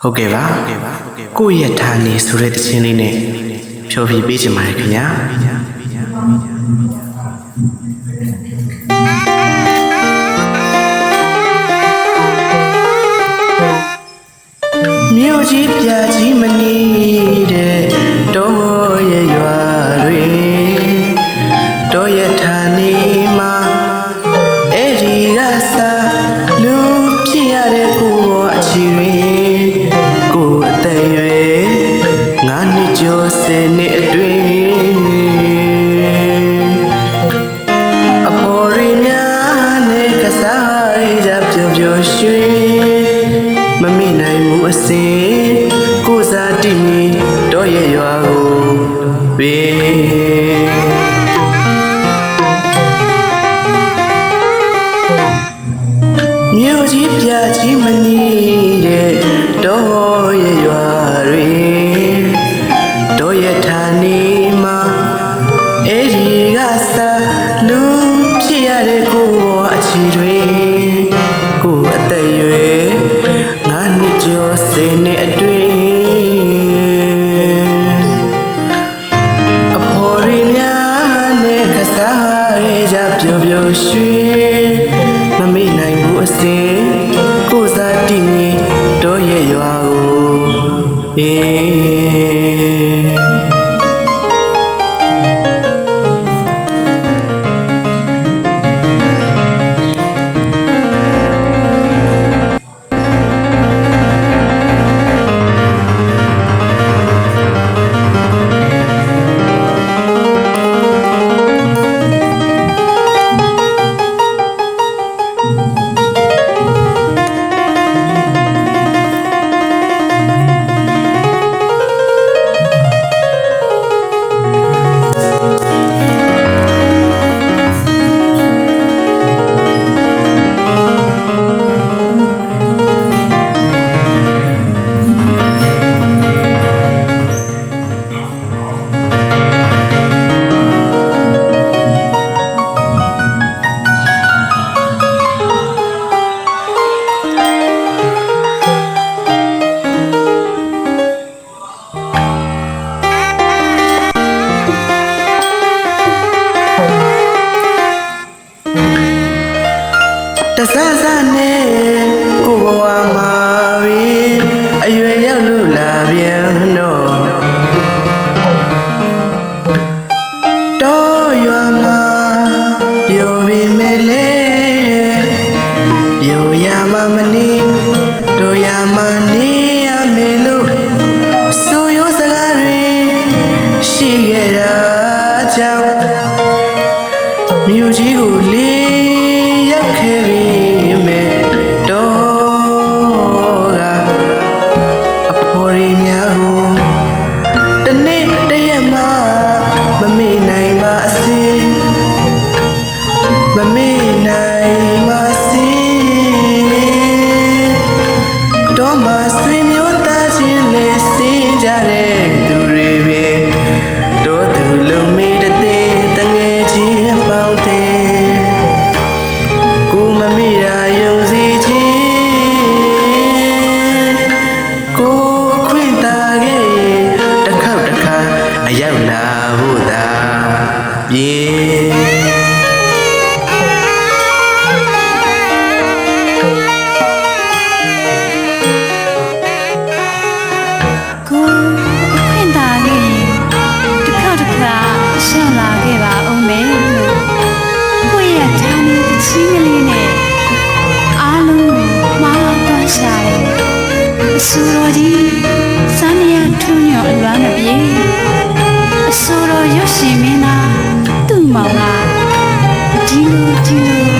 ဟုတ်ကဲ့ပါကိုယ့်ရဲ့ဌာနေဆိုတဲ့တခြင်းလေးနဲ့ဖြောပြပေးချင်ပါတယ်ခင်ဗျာမြို့ကြီးပြကြီးမနီးတဲ့တောရဲ့ရွာတွေတောရဲ့ဌာနေမှာအဲ့ဒီကစားလူဖြစ်ရတဲ့ကိုယ်အချီတွေကိုယ်အသက်ရွယ်ငါနှစ်ကျော်10နှစ်အတွင်းအပေါ်ရင်းများနဲ့ကစားရကြပျော်ပျော်ရွှင်မမိနိုင်မှုအစဉ်ကိုယ်စားတည်နေတော့ရဲ့ရွာကိုပေးမြို့ကြီးပြကြီးမနီးတဲ့တော့ရဲ့ရွာတွေတော့ရဲ့ဌာနေမှာအဲ့ဒီကစားလူဖြစ်ရတဲ့ကိုယ်အချီတွေကိုယ်အသက်ရွယ်ငါနှစ်ကျော်10နှစ်အတွင်းအဖော်ရင်းများနဲ့ကစားရကြပျော်ပျော်ရွှင်မမိနိုင်ဘူးအစဉ်ကိုယ်စားတည်နေတော့ရဲ့ရွာကိုတဆဆနဲ့ကိုဘဝမှာပြီအရွယ်ရောက်လို့လာပြန်တော့တော့ရွာမှာပြောပြီးမဲလေပြောရမှာမနေတို့ရမှာနေရမယ်လို့ဆိုရိုးစကားတွေရှိခဲ့တာကြောင့်မြို့ကြီးကိုလေးရောက်ခဲ့ပြီမမေ့နိုင်ပါစေတော့မဆွေမျိုးသားချင်းလေးစင်ကြတဲ့သူတွေပဲတို့သူလုံးမေးတဲ့တငယ်ချင်းပေါင်းတဲ့ကိုမမေ့ရယုံစီချင်းကိုအခွင့်တာခဲ့တစ်ခေါက်တစ်ခါအရောက်လာဖို့သာပြေရှောက်လာခဲ့ပါဦးမယ်လို့ကိုယ့်ရဲ့ဌာနေတချင်းကလေးနဲ့အားလုံးကိုမှားသွားရှာတယ်အဆိုတော်ကြီးစမ်းရထွန်းညော်အလွမ်းမပြေအဆိုတော်ရွှေရှင်မင်းသားသူ့မောင်ကဒီလို